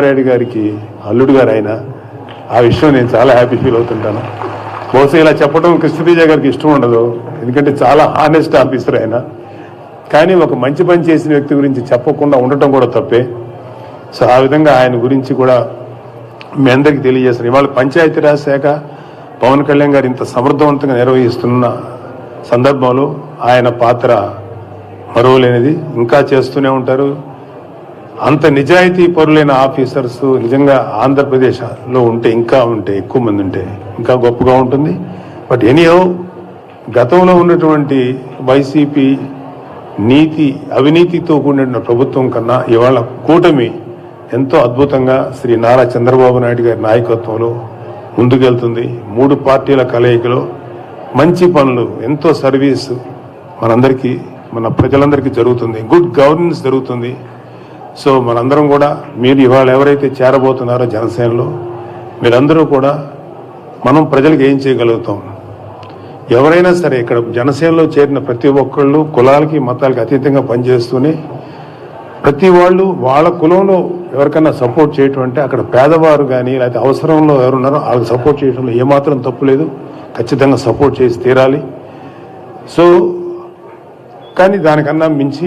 రెడ్డి గారికి అల్లుడు గారు ఆయన, ఆ విషయం నేను చాలా హ్యాపీ ఫీల్ అవుతుంటాను. బహుశా ఇలా చెప్పడం కృష్ణతేజ గారికి ఇష్టం ఉండదు, ఎందుకంటే చాలా హానెస్ట్ ఆఫీసర్ ఆయన. కానీ ఒక మంచి పని చేసిన వ్యక్తి గురించి చెప్పకుండా ఉండటం కూడా తప్పే. సో ఆ విధంగా ఆయన గురించి కూడా మీ అందరికీ తెలియజేస్తారు. ఇవాళ పంచాయతీరాజ్ శాఖ పవన్ కళ్యాణ్ గారు ఇంత సమర్థవంతంగా నిర్వహిస్తున్న సందర్భంలో ఆయన పాత్ర మరువలేనిది. ఇంకా చేస్తూనే ఉంటారు. అంత నిజాయితీ పరులైన ఆఫీసర్స్ నిజంగా ఆంధ్రప్రదేశ్లో ఉంటే ఎక్కువ మంది ఉంటే ఇంకా గొప్పగా ఉంటుంది. బట్ ఎనీహౌ, గతంలో ఉన్నటువంటి వైసీపీ అవినీతితో కూడిన ప్రభుత్వం కన్నా ఇవాళ కూటమి ఎంతో అద్భుతంగా శ్రీ నారా చంద్రబాబు నాయుడు గారి నాయకత్వంలో ముందుకెళ్తుంది. 3 పార్టీల కలయికలో మంచి పనులు, ఎంతో సర్వీస్ మనందరికీ, మన ప్రజలందరికీ జరుగుతుంది. గుడ్ గవర్నెన్స్ జరుగుతుంది. సో మనందరం కూడా, మీరు ఇవాళ ఎవరైతే చేరబోతున్నారో జనసేనలో, మీరందరూ కూడా మనం ప్రజలకు ఏం చేయగలుగుతాం, ఎవరైనా సరే ఇక్కడ జనసేనలో చేరిన ప్రతి ఒక్కళ్ళు కులాలకి మతాలకి అతీతంగా పనిచేస్తూనే ప్రతి వాళ్ళు వాళ్ళ కులంలో ఎవరికైనా సపోర్ట్ చేయటం అంటే అక్కడ పేదవారు కానీ లేకపోతే అవసరంలో ఎవరున్నారో వాళ్ళకి సపోర్ట్ చేయడంలో ఏమాత్రం తప్పు లేదు. ఖచ్చితంగా సపోర్ట్ చేసి తీరాలి. సో కానీ దానికన్నా మించి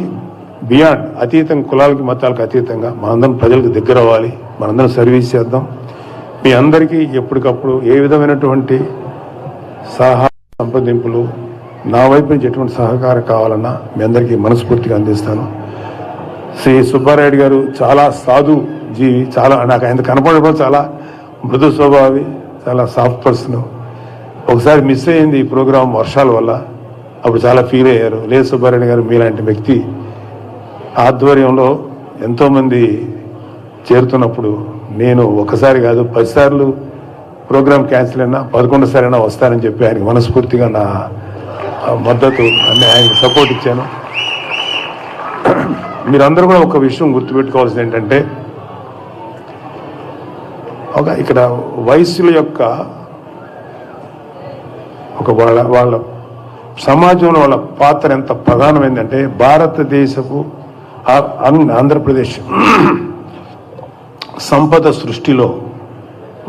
బియాండ్, అతీతం, కులాలకి మతాలకు అతీతంగా మనందరం ప్రజలకు దగ్గర అవ్వాలి, మనందరం సర్వీస్ చేద్దాం. మీ అందరికీ ఎప్పటికప్పుడు ఏ విధమైనటువంటి సలహా సంప్రదింపులు, నా వైపు నుంచి ఎటువంటి సహకారం కావాలన్నా మీ అందరికీ మనస్ఫూర్తిగా అందిస్తాను. శ్రీ సుబ్బారెడ్డి గారు చాలా సాధు జీవి, చాలా నాకు ఆయన కనపడడం చాలా మృదు స్వభావి, చాలా సాఫ్ట్ పర్సన్. ఒకసారి మిస్ అయింది ఈ ప్రోగ్రాం వర్షాల వల్ల, అప్పుడు చాలా ఫీల్ అయ్యారు. లేదు సుబ్బారెడ్డి గారు మీలాంటి వ్యక్తి ఆధ్వర్యంలో ఎంతోమంది చేరుతున్నప్పుడు నేను ఒకసారి కాదు 10 సార్లు ప్రోగ్రాం క్యాన్సిల్ అయినా 11 సారైనా వస్తానని చెప్పి ఆయనకి మనస్ఫూర్తిగా నా మద్దతు ఆయనకి సపోర్ట్ ఇచ్చాను. మీరందరూ కూడా ఒక విషయం గుర్తుపెట్టుకోవాల్సింది ఏంటంటే, ఇక్కడ వయస్సుల యొక్క వాళ్ళ సమాజంలో వాళ్ళ పాత్ర ఎంత ప్రధానమైందంటే, భారతదేశపు ఆంధ్రప్రదేశ్ సంపద సృష్టిలో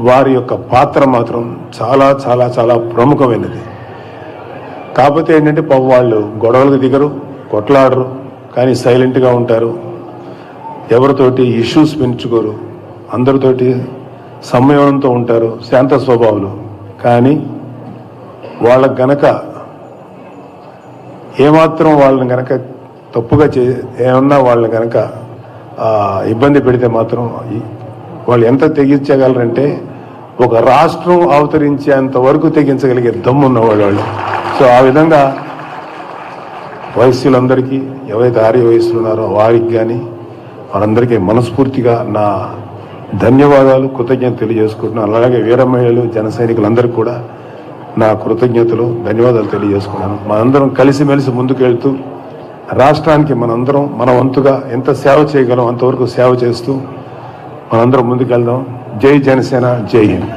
వారి యొక్క పాత్ర మాత్రం చాలా చాలా చాలా ప్రముఖమైనది. కాకపోతే ఏంటంటే వాళ్ళు గొడవలకు దిగరు, కొట్లాడరు, కానీ సైలెంట్గా ఉంటారు. ఎవరితోటి ఇష్యూస్ పెంచుకోరు, అందరితోటి సంయమనంతో ఉంటారు, శాంత స్వభావాలు. కానీ వాళ్ళకు గనక ఏమాత్రం వాళ్ళని గనక తప్పుగా ఏమన్నా వాళ్ళని గనక ఇబ్బంది పెడితే మాత్రం వాళ్ళు ఎంత తెగించగలరంటే ఒక రాష్ట్రం అవతరించేంత వరకు తెగించగలిగే దమ్మున్నవాళ్ళు వాళ్ళు. సో ఆ విధంగా వయస్సులందరికీ, ఎవరైతే ఆర్య వయస్సులు ఉన్నారో వారికి కానీ వాళ్ళందరికీ మనస్ఫూర్తిగా నా ధన్యవాదాలు, కృతజ్ఞతలు తెలియజేసుకుంటున్నాను. అలాగే వీర మహిళలు, జన సైనికులందరికీ కూడా నా కృతజ్ఞతలు, ధన్యవాదాలు తెలియజేసుకున్నాను. మనందరం కలిసిమెలిసి ముందుకెళ్తూ రాష్ట్రానికి మనందరం మన వంతుగా ఎంత సేవ చేయగలం అంతవరకు సేవ చేస్తూ మనందరం ముందుకెళ్దాం. జై జనసేన, జై హింద్.